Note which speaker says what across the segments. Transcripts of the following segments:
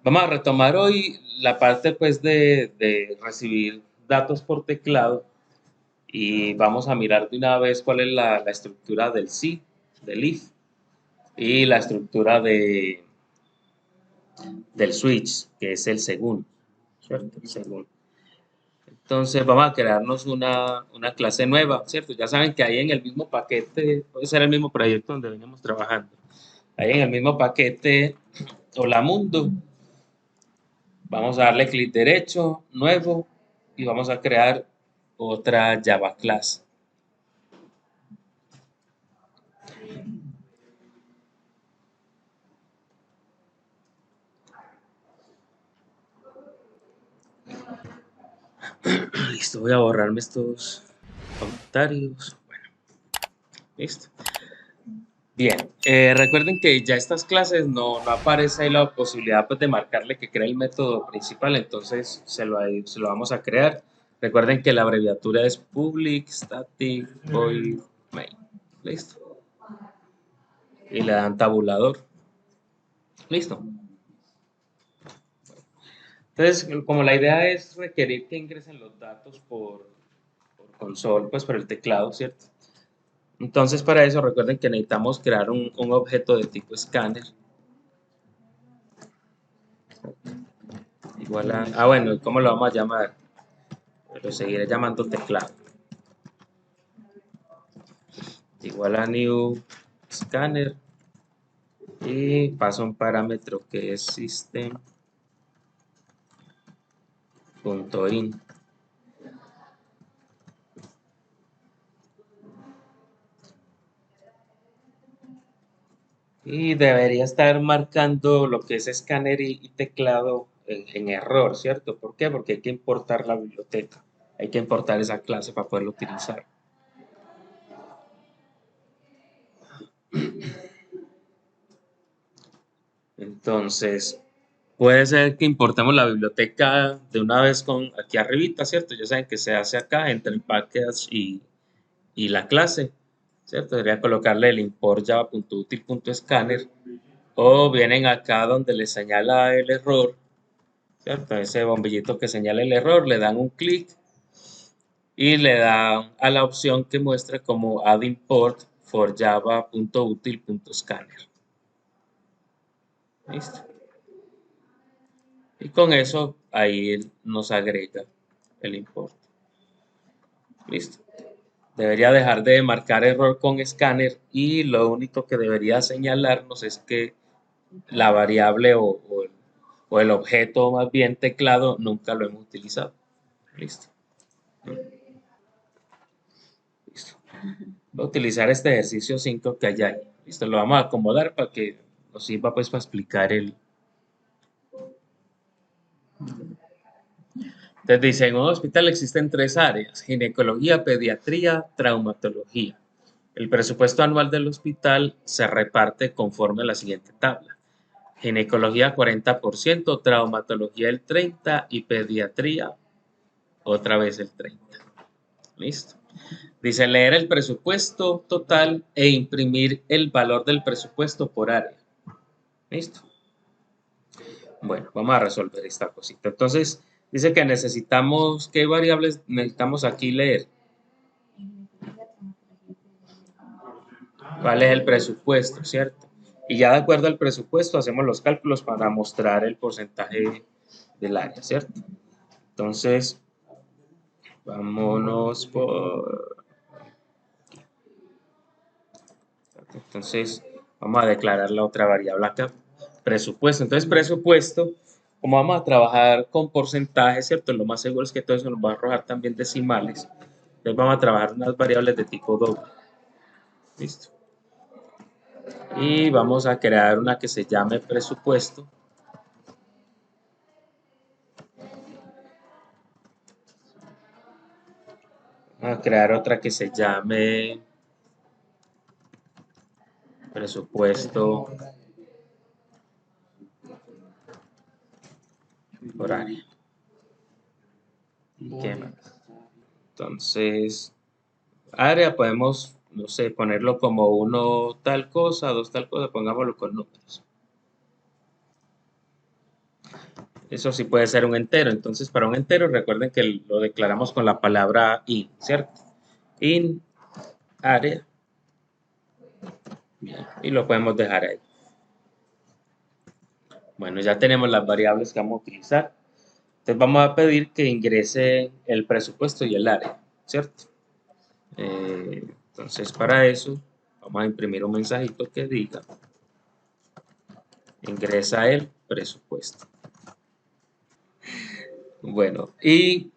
Speaker 1: Vamos a retomar hoy la parte pues de recibir datos por teclado y vamos a mirar de una vez cuál es la estructura del si, del if y la estructura del switch, que es el según, ¿cierto? El según. Entonces vamos a crearnos una clase nueva, ¿cierto? Ya saben que ahí en el mismo paquete, puede ser el mismo proyecto donde veníamos trabajando, ahí en el mismo paquete, hola mundo, vamos a darle clic derecho, nuevo, y vamos a crear otra Java class. Listo, voy a borrarme estos comentarios. Bueno, listo. Bien, recuerden que ya estas clases no aparece ahí la posibilidad pues, de marcarle que crea el método principal, entonces se lo vamos a crear. Recuerden que la abreviatura es public static void main. Listo. Y le dan tabulador. Listo. Entonces, como la idea es requerir que ingresen los datos por console, pues por el teclado, ¿cierto? Entonces, para eso recuerden que necesitamos crear un objeto de tipo scanner. Igual a, bueno, ¿y cómo lo vamos a llamar? Lo seguiré llamando teclado. Igual a new scanner y paso un parámetro que es system.in. Y debería estar marcando lo que es escáner y teclado en error, ¿cierto? ¿Por qué? Porque hay que importar la biblioteca. Hay que importar esa clase para poderlo utilizar. Entonces, puede ser que importemos la biblioteca de una vez con aquí arribita, ¿cierto? Ya saben que se hace acá entre el package y la clase, ¿cierto? Debería colocarle el import java.util.scanner o vienen acá donde le señala el error, ¿cierto? Ese bombillito que señala el error, le dan un clic y le dan a la opción que muestre como add import for java.util.scanner. ¿Listo? Y con eso ahí nos agrega el import. Listo. Debería dejar de marcar error con escáner y lo único que debería señalarnos es que la variable o el objeto más bien teclado nunca lo hemos utilizado. Listo. Listo. Voy a utilizar este ejercicio 5 que hay ahí. Listo, lo vamos a acomodar para que nos sirva pues para explicar el. Entonces dice, en un hospital existen tres áreas, ginecología, pediatría, traumatología. El presupuesto anual del hospital se reparte conforme a la siguiente tabla. Ginecología 40%, traumatología el 30% y pediatría otra vez el 30%. Listo. Dice leer el presupuesto total e imprimir el valor del presupuesto por área. Listo. Bueno, vamos a resolver esta cosita. Entonces, dice que necesitamos, ¿qué variables necesitamos aquí leer? ¿Cuál es el presupuesto, cierto? Y ya de acuerdo al presupuesto hacemos los cálculos para mostrar el porcentaje del área, ¿cierto? Entonces, vámonos por. Entonces, vamos a declarar la otra variable acá, presupuesto. Entonces, presupuesto, como vamos a trabajar con porcentajes, ¿cierto? Lo más seguro es que todo eso nos va a arrojar también decimales. Entonces, vamos a trabajar unas variables de tipo doble. Listo. Y vamos a crear una que se llame presupuesto. Vamos a crear otra que se llame presupuesto por área. ¿Qué más? Entonces, área podemos, no sé, ponerlo como uno tal cosa, dos tal cosa, pongámoslo con números. Eso sí puede ser un entero. Entonces, para un entero, recuerden que lo declaramos con la palabra in, ¿cierto? In área. Bien, y lo podemos dejar ahí. Bueno, ya tenemos las variables que vamos a utilizar. Entonces vamos a pedir que ingrese el presupuesto y el área, ¿cierto? Entonces para eso vamos a imprimir un mensajito que diga ingresa el presupuesto. Bueno, y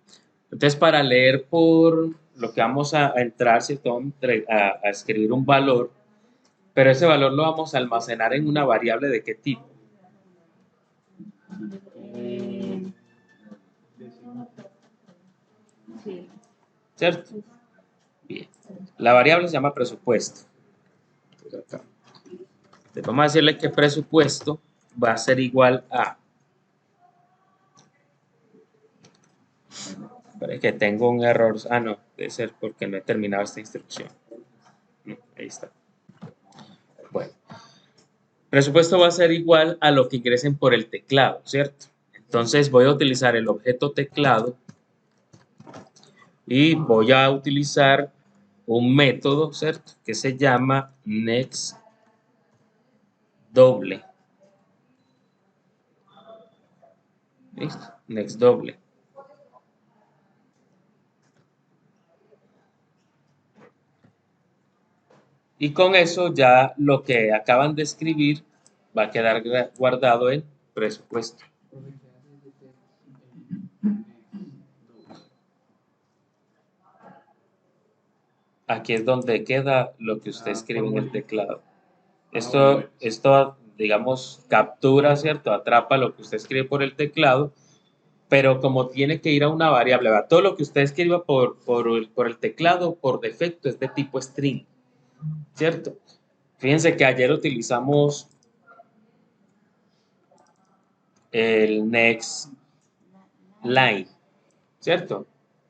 Speaker 1: entonces para leer por lo que vamos a entrar, ¿cierto? Vamos a escribir un valor, pero ese valor lo vamos a almacenar en una variable de qué tipo. ¿Cierto? Bien. La variable se llama presupuesto. Entonces, vamos a decirle que presupuesto va a ser igual a. Parece que tengo un error. Ah, no, debe ser porque no he terminado esta instrucción. Ahí está. Bueno, presupuesto va a ser igual a lo que ingresen por el teclado, ¿cierto? Entonces voy a utilizar el objeto teclado y voy a utilizar un método, ¿cierto? Que se llama next doble. ¿Listo? Next doble. Y con eso ya lo que acaban de escribir va a quedar guardado en presupuesto. Aquí es donde queda lo que usted escribe en el teclado. Esto, digamos, captura, ¿cierto? Atrapa lo que usted escribe por el teclado, pero como tiene que ir a una variable, ¿verdad? Todo lo que usted escriba por el teclado, por defecto, es de tipo string, ¿cierto? Fíjense que ayer utilizamos el next line, ¿cierto?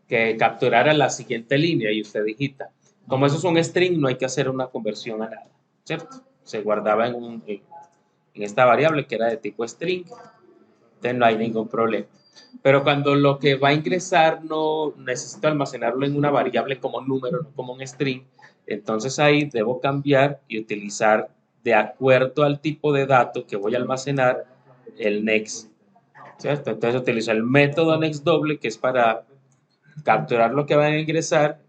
Speaker 1: Que capturara la siguiente línea y usted digita. Como eso es un string, no hay que hacer una conversión a nada, ¿cierto? Se guardaba en esta variable que era de tipo string, entonces no hay ningún problema. Pero cuando lo que va a ingresar no necesito almacenarlo en una variable como número, no como un string, entonces ahí debo cambiar y utilizar de acuerdo al tipo de dato que voy a almacenar el next, ¿cierto? Entonces utilizo el método next doble que es para capturar lo que va a ingresar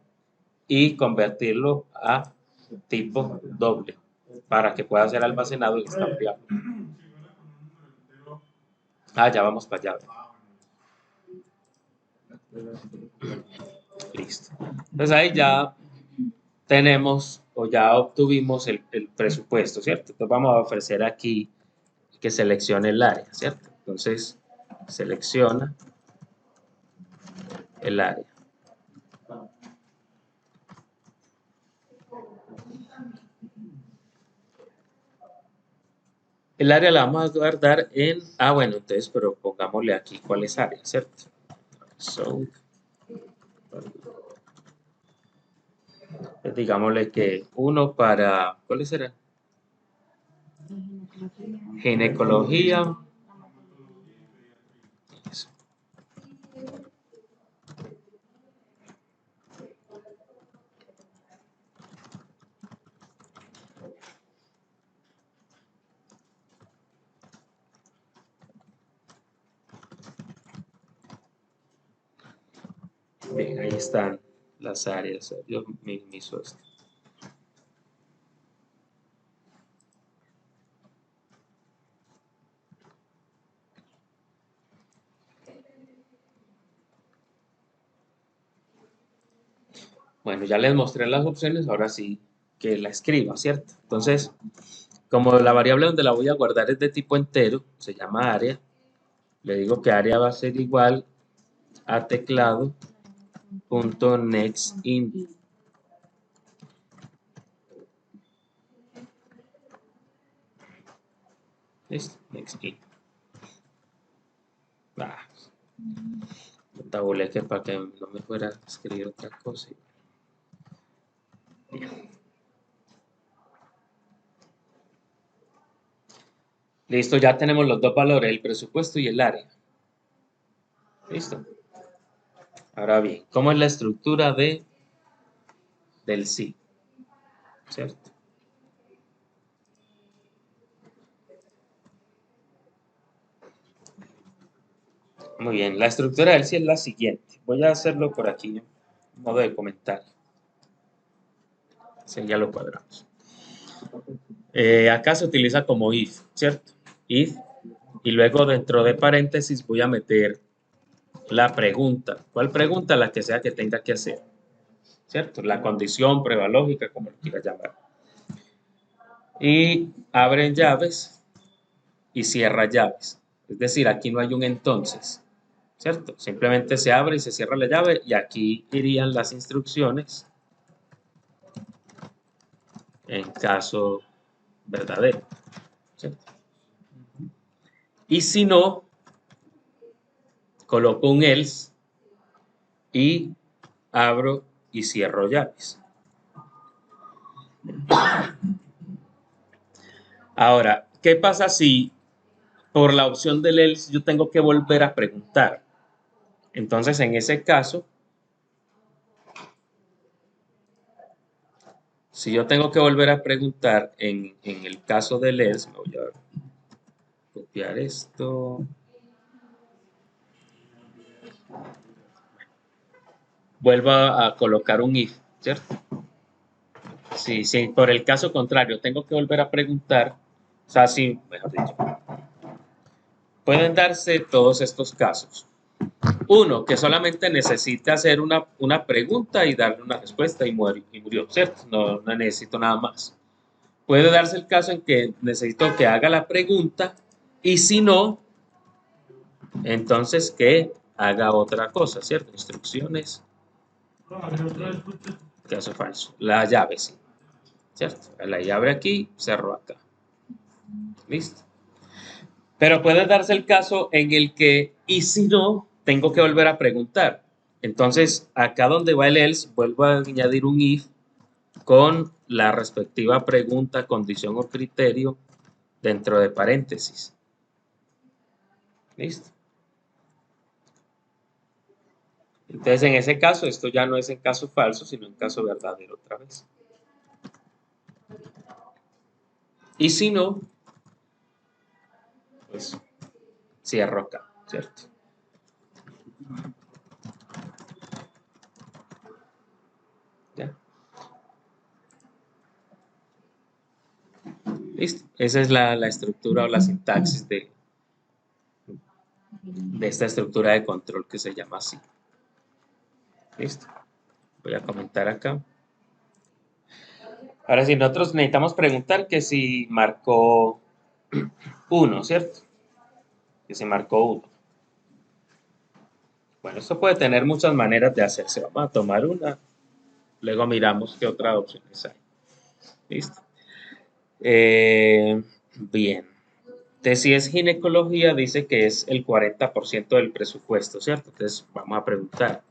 Speaker 1: y convertirlo a tipo doble para que pueda ser almacenado en esta variable. Ah, ya vamos para allá. Listo. Entonces ahí ya tenemos o ya obtuvimos el presupuesto, ¿cierto? Entonces vamos a ofrecer aquí que seleccione el área, ¿cierto? Entonces selecciona el área. El área la vamos a guardar en, bueno, entonces, pero pongámosle aquí cuál es área, ¿cierto? So, digámosle que uno para, ¿cuáles serán? Ginecología. Eso. Bien, ahí están las áreas. Yo minimizo esto. Bueno, ya les mostré las opciones, ahora sí que la escriba, ¿cierto? Entonces, como la variable donde la voy a guardar es de tipo entero, se llama área, le digo que área va a ser igual a teclado.nextInt. ¿Listo? NextInt. Tabulé que para que no me fuera a escribir otra cosa. Bien. Listo, ya tenemos los dos valores, el presupuesto y el área. ¿Listo? Ahora bien, ¿cómo es la estructura del sí? ¿Cierto? Muy bien, la estructura del sí es la siguiente. Voy a hacerlo por aquí, en modo de comentario. Sí, ya lo cuadramos. Acá se utiliza como if, ¿cierto? If, y luego dentro de paréntesis voy a meter la pregunta. ¿Cuál pregunta? La que sea que tenga que hacer, ¿cierto? La condición, prueba lógica, como lo quieras llamar. Y abren llaves y cierra llaves. Es decir, aquí no hay un entonces, ¿cierto? Simplemente se abre y se cierra la llave y aquí irían las instrucciones en caso verdadero, ¿cierto? Y si no, coloco un else y abro y cierro llaves. Ahora, ¿qué pasa si por la opción del else yo tengo que volver a preguntar? Entonces, en ese caso, si yo tengo que volver a preguntar en el caso del else, me voy a copiar esto, vuelvo a colocar un if, ¿cierto? Si por el caso contrario tengo que volver a preguntar, o sea, si, mejor dicho, pueden darse todos estos casos. Uno, que solamente necesita hacer una pregunta y darle una respuesta y murió, ¿cierto? No necesito nada más. Puede darse el caso en que necesito que haga la pregunta y si no, entonces que haga otra cosa, ¿cierto? Instrucciones, caso falso. La llave, sí, ¿cierto? La llave aquí, cerró acá. ¿Listo? Pero puede darse el caso en el que, y si no, tengo que volver a preguntar. Entonces, acá donde va el else, vuelvo a añadir un if con la respectiva pregunta, condición o criterio dentro de paréntesis. ¿Listo? Entonces, en ese caso, esto ya no es en caso falso, sino en caso verdadero otra vez. Y si no, pues cierro acá, ¿cierto? ¿Ya? ¿Listo? Esa es la estructura o la sintaxis de esta estructura de control que se llama así. ¿Listo? Voy a comentar acá. Ahora sí, nosotros necesitamos preguntar que si marcó 1, ¿cierto? Que si marcó 1. Bueno, esto puede tener muchas maneras de hacerse. Vamos a tomar una, luego miramos qué otras opciones hay. ¿Listo? Bien. Entonces, si es ginecología, dice que es el 40% del presupuesto, ¿cierto? Entonces, vamos a preguntar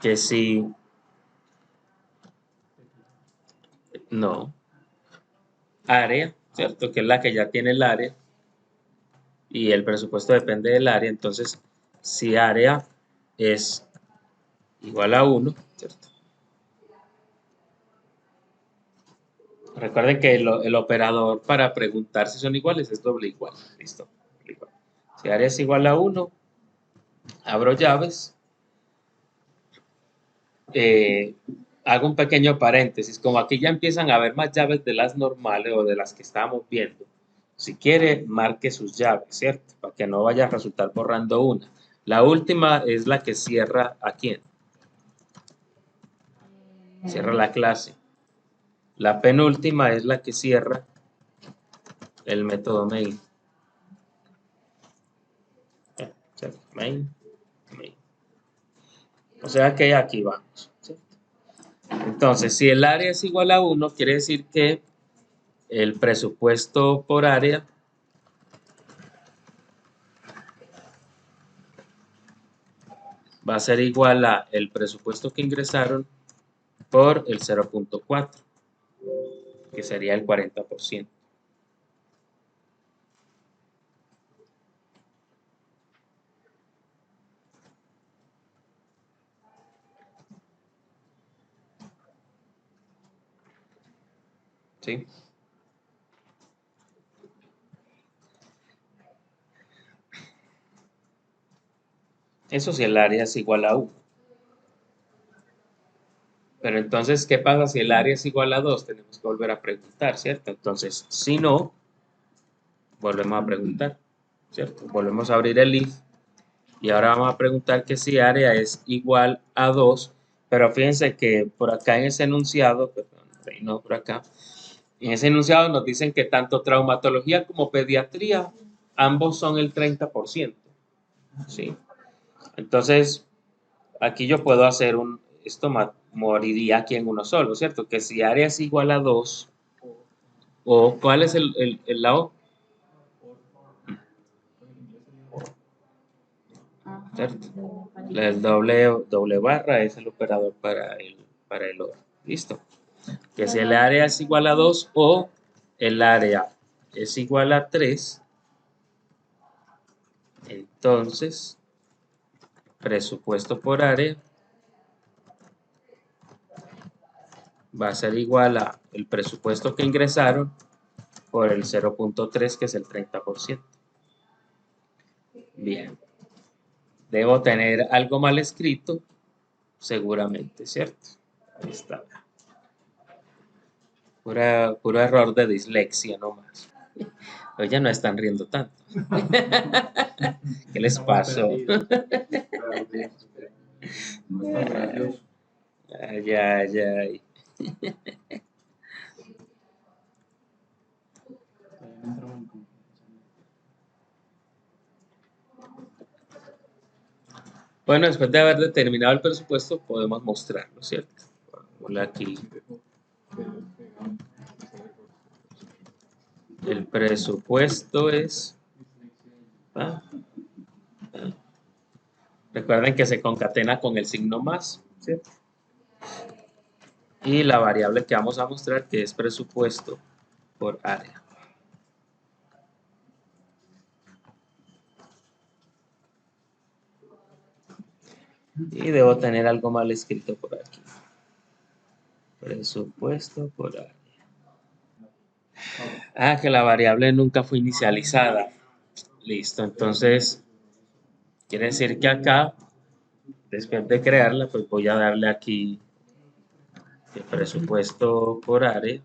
Speaker 1: que si no, área, ¿cierto? Que es la que ya tiene el área y el presupuesto depende del área. Entonces, si área es igual a 1, ¿cierto? Recuerden que el operador para preguntar si son iguales es doble igual. ¿Listo? Doble igual. Si área es igual a 1, abro llaves, eh, hago un pequeño paréntesis. Como aquí ya empiezan a haber más llaves de las normales o de las que estábamos viendo. Si quiere, marque sus llaves, ¿cierto? Para que no vaya a resultar borrando una. La última es la que cierra a quién. Cierra la clase. La penúltima es la que cierra el método main. Main, main. O sea que aquí vamos. ¿Cierto? Entonces, si el área es igual a 1, quiere decir que el presupuesto por área va a ser igual a el presupuesto que ingresaron por el 0.4, que sería el 40%. ¿sí? Eso si el área es igual a 1. Pero entonces, ¿qué pasa si el área es igual a 2? Tenemos que volver a preguntar, ¿cierto? Entonces, si no, volvemos a preguntar, ¿cierto? Volvemos a abrir el if y ahora vamos a preguntar que si área es igual a 2, pero fíjense que por acá en ese enunciado, perdón, no por acá, en ese enunciado nos dicen que tanto traumatología como pediatría, ambos son el 30%, ¿sí? Entonces, aquí yo puedo hacer esto moriría aquí en uno solo, ¿cierto? Que si área es igual a 2, o ¿cuál es el lado? ¿Cierto? El doble barra es el operador para el OR. ¿Listo? Que si el área es igual a 2 o el área es igual a 3, entonces presupuesto por área va a ser igual a el presupuesto que ingresaron por el 0.3, que es el 30%. Bien. Debo tener algo mal escrito, seguramente, ¿cierto? Ahí está. Puro error de dislexia nomás. Pero ya no están riendo tanto. ¿Qué les pasó? Ay, ay, ay. Bueno, después de haber determinado el presupuesto, podemos mostrarlo, ¿cierto? Ponle aquí. El presupuesto es... ¿ah? Recuerden que se concatena con el signo más, ¿cierto? Y la variable que vamos a mostrar, que es presupuesto por área. Y debo tener algo mal escrito por aquí. Presupuesto por área. Ah, que la variable nunca fue inicializada. Listo, entonces quiere decir que acá, después de crearla, pues voy a darle aquí el presupuesto por área.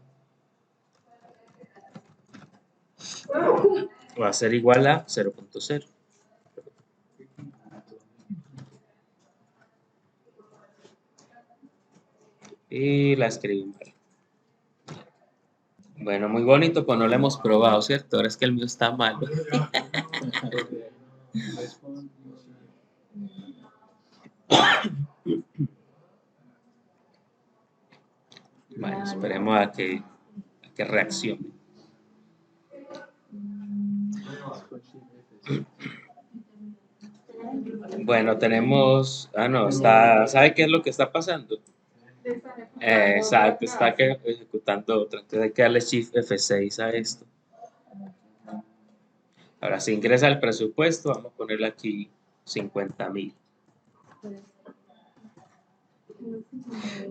Speaker 1: Va a ser igual a 0.0. Y la escribí mal. Bueno, muy bonito, pues no lo hemos probado, ¿cierto? Ahora es que el mío está malo. Bueno, esperemos a que reaccione. Bueno, tenemos... Ah, no, está... ¿Sabe qué es lo que está pasando? Exacto, está ejecutando otra. Entonces hay que darle Shift F6 a esto. Ahora, si ingresa el presupuesto, vamos a ponerle aquí 50.000.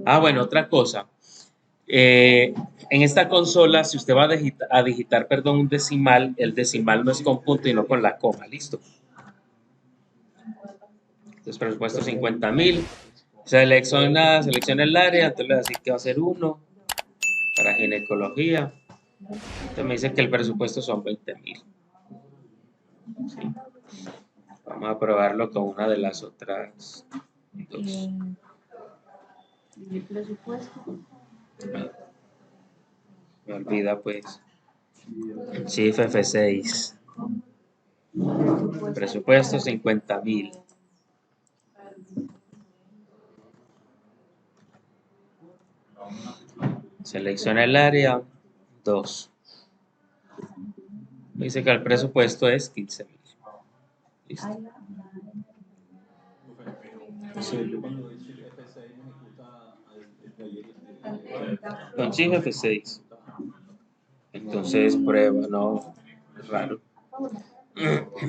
Speaker 1: Ah, bueno, otra cosa. En esta consola, si usted va a digitar, perdón, un decimal, el decimal no es con punto y no con la coma, ¿listo? Entonces, presupuesto 50.000. Selecciona el área, entonces le voy a decir que va a ser 1 para ginecología. Entonces me dice que el presupuesto son 20.000. ¿Sí? Vamos a probarlo con una de las otras dos. Me olvida pues. Shift F6. Presupuesto 50.000. Selecciona el área 2. Me dice que el presupuesto es 15.000. Listo. Con Shift F6. Entonces prueba, no, es raro.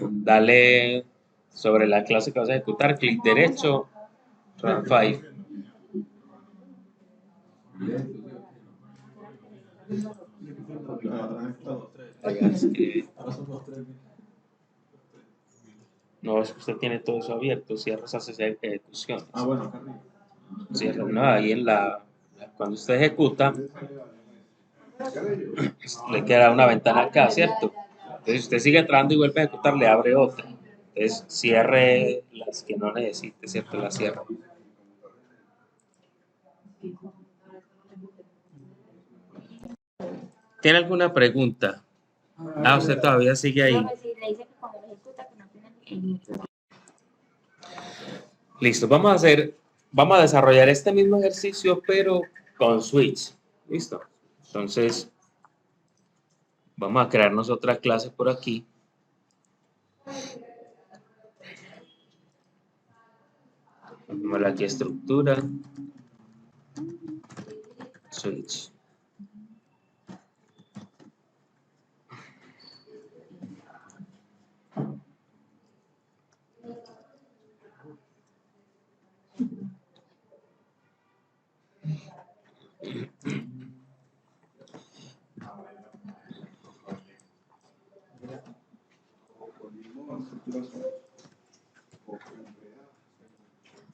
Speaker 1: Dale sobre la clase que vas a ejecutar, clic derecho, Run 5. No, es que usted tiene todo eso abierto, cierra esas ejecuciones.
Speaker 2: Ah, bueno, acá arriba.
Speaker 1: Cierra, no, ahí cuando usted ejecuta, le queda una ventana acá, ¿cierto? Entonces usted sigue entrando y vuelve a ejecutar, le abre otra. Entonces cierre las que no necesite, ¿cierto? Las cierra. ¿Tiene alguna pregunta? Ah, usted todavía sigue ahí. Listo, vamos a desarrollar este mismo ejercicio, pero con switch. Listo. Entonces, vamos a crearnos otra clase por aquí. Pongámosle aquí estructura. Switch.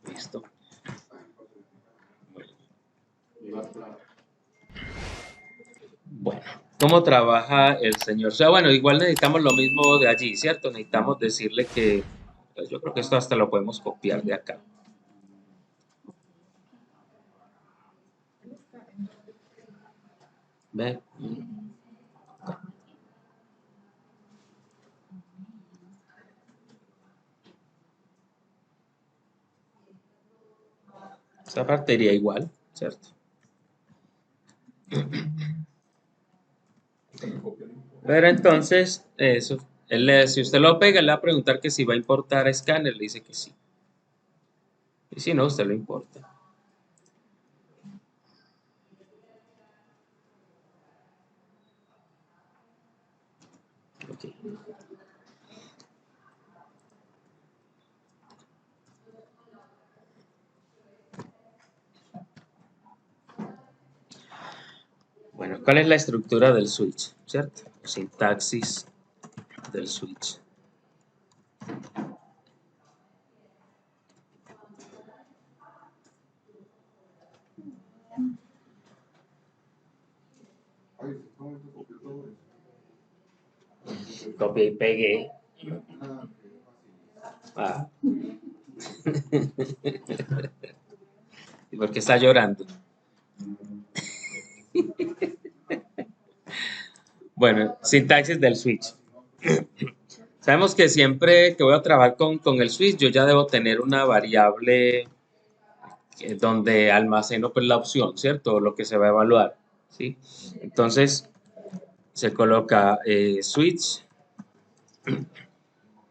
Speaker 1: Listo. Bueno, ¿cómo trabaja el señor? O sea, bueno, igual necesitamos lo mismo de allí, ¿cierto? Necesitamos decirle que, pues yo creo que esto hasta lo podemos copiar de acá. ¿Ve? Esta parte iría igual, ¿cierto? Pero entonces, eso, si usted lo pega, le va a preguntar que si va a importar a Scanner, le dice que sí. Y si no, usted lo importa. Okay. Bueno, ¿cuál es la estructura del switch? ¿Cierto? Sintaxis del switch. Copié y pegué. Ah. ¿Y por qué está llorando? Bueno, sintaxis del switch. Sabemos que siempre que voy a trabajar con el switch, yo ya debo tener una variable donde almaceno pues, la opción, ¿cierto? Lo que se va a evaluar, ¿sí? Entonces, se coloca switch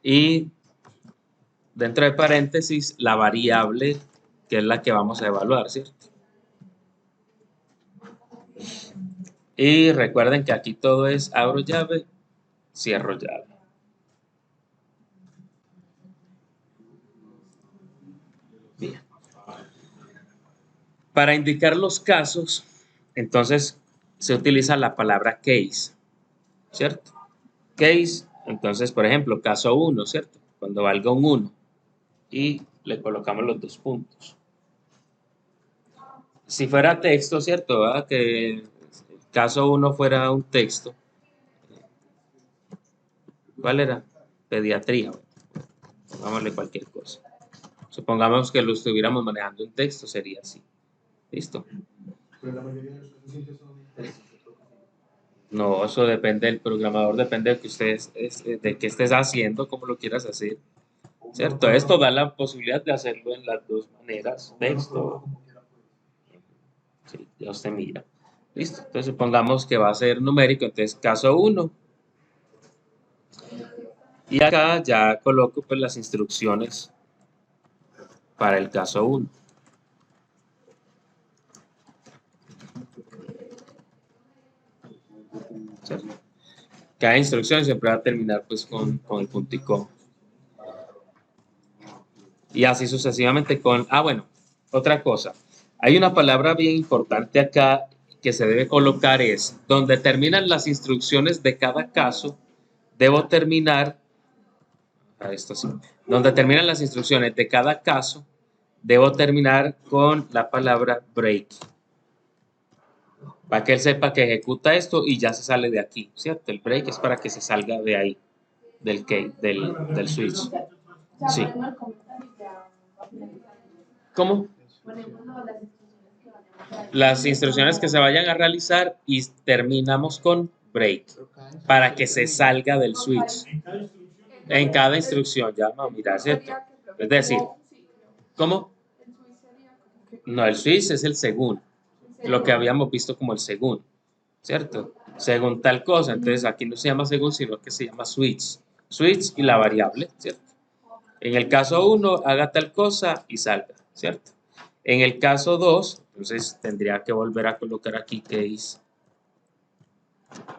Speaker 1: y dentro de paréntesis la variable que es la que vamos a evaluar, ¿cierto? Y recuerden que aquí todo es abro llave, cierro llave. Bien. Para indicar los casos, entonces se utiliza la palabra case, ¿cierto? Case, entonces, por ejemplo, caso 1, ¿cierto? Cuando valga un 1 y le colocamos los dos puntos. Si fuera texto, ¿cierto? ¿Verdad? Que el caso 1 fuera un texto. ¿Cuál era? Pediatría. Pongámosle cualquier cosa. Supongamos que lo estuviéramos manejando en texto, sería así. ¿Listo? No, eso depende del programador, depende de que de qué estés haciendo, cómo lo quieras hacer. ¿Cierto? Esto da la posibilidad de hacerlo en las dos maneras, texto. Sí, ya usted mira. Listo. Entonces supongamos que va a ser numérico, entonces caso 1. Y acá ya coloco pues las instrucciones para el caso 1. ¿Cierto? Cada instrucción siempre va a terminar pues con el punto y coma. Y así sucesivamente con... Ah, bueno, otra cosa. Hay una palabra bien importante acá que se debe colocar es, donde terminan las instrucciones de cada caso, debo terminar, esto sí, donde terminan las instrucciones de cada caso, debo terminar con la palabra break. Para que él sepa que ejecuta esto y ya se sale de aquí, ¿cierto? El break es para que se salga de ahí, del switch. Sí. ¿Cómo? Las instrucciones que se vayan a realizar y terminamos con break para que se salga del switch. En cada instrucción, ya vamos a mirar, ¿cierto? Es decir, ¿cómo? No, el switch es el según, lo que habíamos visto como el según, ¿cierto? Según tal cosa, entonces aquí no se llama según, sino que se llama switch. Switch y la variable, ¿cierto? En el caso 1, haga tal cosa y salga, ¿cierto? En el caso 2, entonces tendría que volver a colocar aquí case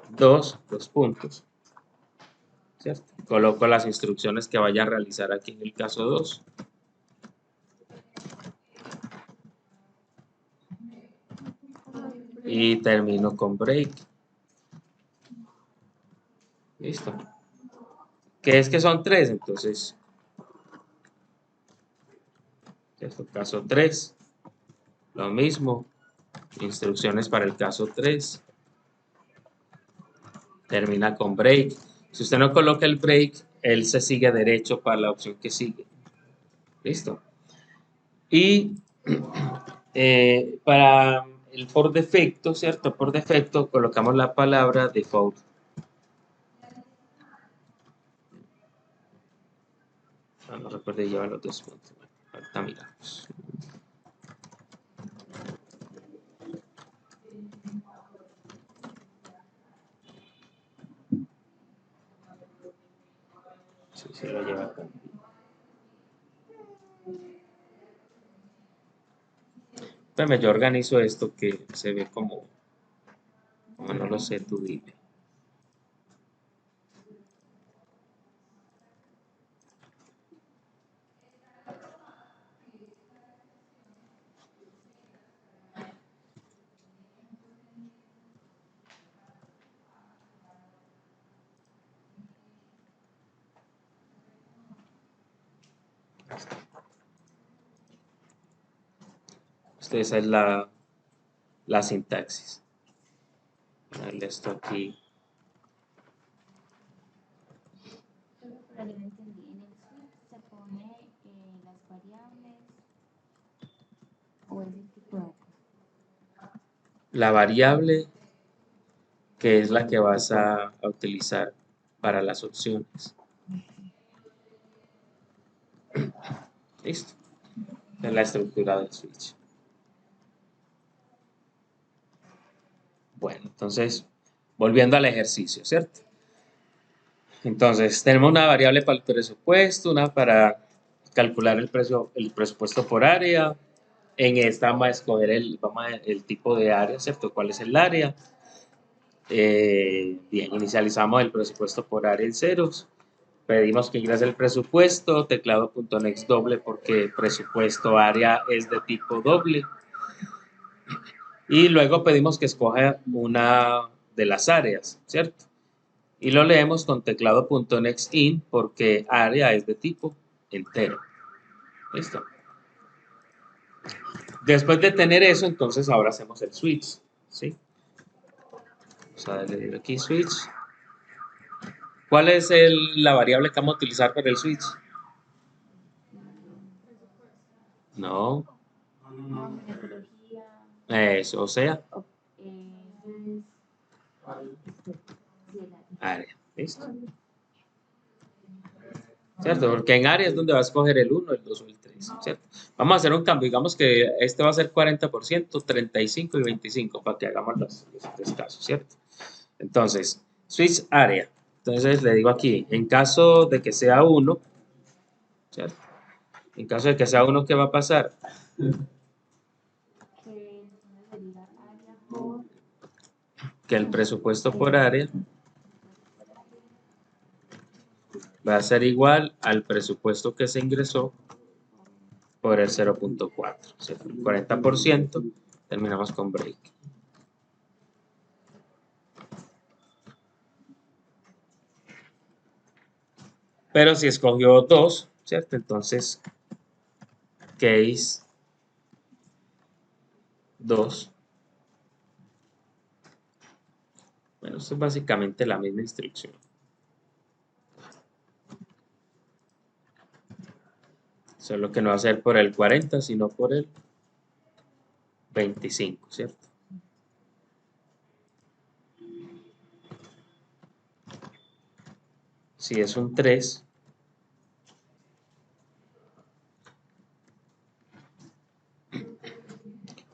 Speaker 1: 2, dos puntos, ¿cierto? Coloco las instrucciones que vaya a realizar aquí en el caso 2. Y termino con break. Listo. ¿Qué es que son 3? Entonces, ¿cierto? Caso 3. Lo mismo. Instrucciones para el caso 3. Termina con break. Si usted no coloca el break, él se sigue derecho para la opción que sigue. Listo. Y para el por defecto, ¿cierto? Por defecto colocamos la palabra default. No recuerde llevar los 2 puntos. Bueno, ahorita miramos. Sí, se lo lleva también. Espérame, yo organizo esto que se ve como no lo sé, tú dime. Esa es la sintaxis. Darle esto aquí.
Speaker 2: Pero yo no entendí. En el switch se pone las variables o ese tipo de cosas.
Speaker 1: La variable que es la que vas a utilizar para las opciones. Listo. Esa es la estructura del switch. Bueno, entonces, volviendo al ejercicio, ¿cierto? Entonces, tenemos una variable para el presupuesto, una para calcular el presupuesto por área. En esta vamos a escoger el tipo de área, ¿cierto? ¿Cuál es el área? Bien, inicializamos el presupuesto por área en ceros. Pedimos que ingrese el presupuesto, teclado.next doble porque presupuesto área es de tipo doble. Y luego pedimos que escoja una de las áreas, ¿cierto? Y lo leemos con teclado.nextIn porque área es de tipo entero. ¿Listo? Después de tener eso, entonces ahora hacemos el switch, ¿sí? Vamos a darle aquí switch. ¿Cuál es la variable que vamos a utilizar para el switch? No.
Speaker 2: Metodología.
Speaker 1: Eso, o sea, área. ¿Listo? ¿Cierto? Porque en área es donde va a escoger el 1, el 2 o el 3, ¿cierto? Vamos a hacer un cambio, digamos que este va a ser 40%, 35 y 25 para que hagamos los 3 casos, ¿cierto? Entonces, switch área. Entonces le digo aquí, en caso de que sea 1, ¿cierto? En caso de que sea 1, ¿qué va a pasar? Que el presupuesto por área va a ser igual al presupuesto que se ingresó por el 0.4, ¿cierto? 40%, terminamos con break. Pero si escogió 2, ¿cierto? Entonces, case 2. Bueno, esto es básicamente la misma instrucción. Solo que no va a ser por el 40, sino por el 25, ¿cierto? Si es un 3,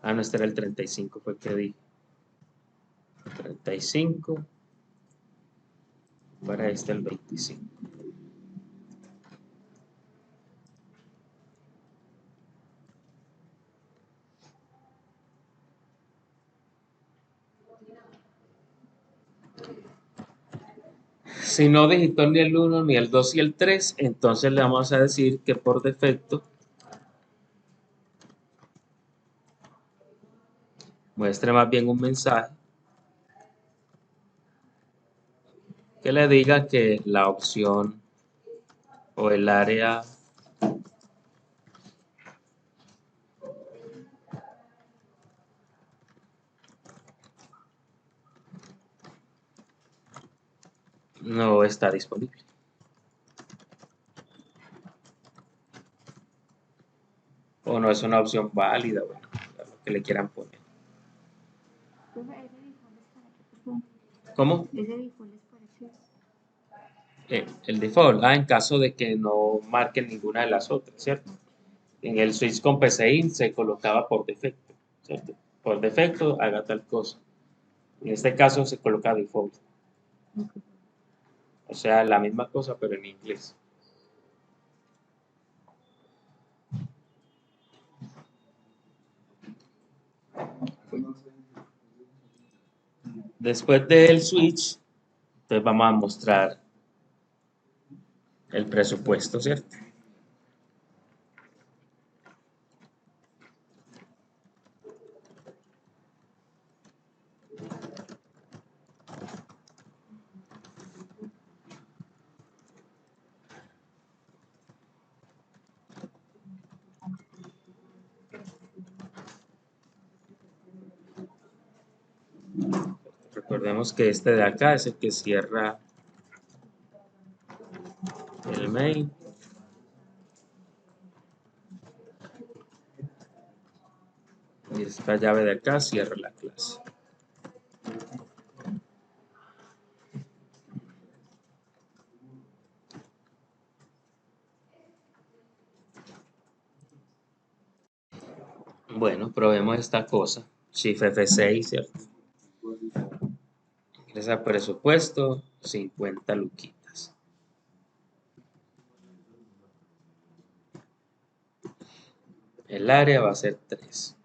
Speaker 1: no, este era el 35, fue que di. 35, para este el 25. Si no digitó ni el 1, ni el 2 y el 3, entonces le vamos a decir que por defecto muestre más bien un mensaje que le diga que la opción o el área no está disponible. O no es una opción válida, bueno, lo que le quieran poner.
Speaker 2: Profe, ¿ese default es para qué, perdón?
Speaker 1: ¿Cómo?
Speaker 2: Ese default es para qué.
Speaker 1: El default, en caso de que no marquen ninguna de las otras, ¿cierto? En el switch con PCI se colocaba por defecto, ¿cierto? Por defecto haga tal cosa. En este caso se coloca default. O sea, la misma cosa, pero en inglés. Después del switch, entonces vamos a mostrar el presupuesto, ¿cierto? Recordemos que este de acá es el que cierra el main. Y esta llave de acá cierra la clase. Bueno, probemos esta cosa. Shift F6, ¿cierto? Ingresa presupuesto, 50 luquitas. El área va a ser 3.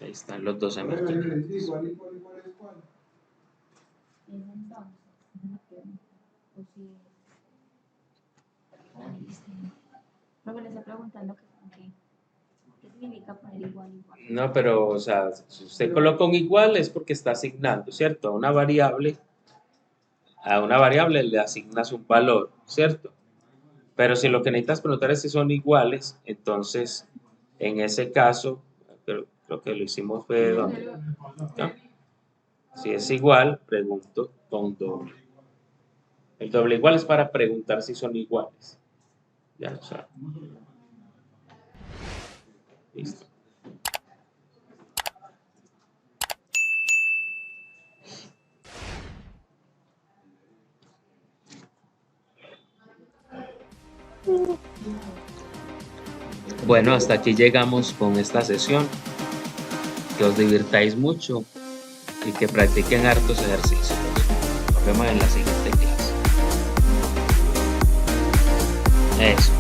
Speaker 1: Ahí están los 12 mezclas.
Speaker 2: Es entonces, o si profe, le estoy preguntando qué significa poner igual, igual.
Speaker 1: No, pero, o sea, si usted coloca un igual es porque está asignando, ¿cierto? A una variable le asignas un valor, ¿cierto? Pero si lo que necesitas preguntar es si son iguales, entonces, en ese caso, pero lo que lo hicimos fue ¿dónde? ¿No? Si es igual, pregunto con doble. El doble igual es para preguntar si son iguales. Ya, o sea. Listo. Bueno, hasta aquí llegamos con esta sesión. Que os divirtáis mucho y que practiquen hartos ejercicios. Nos vemos en la siguiente clase. Eso.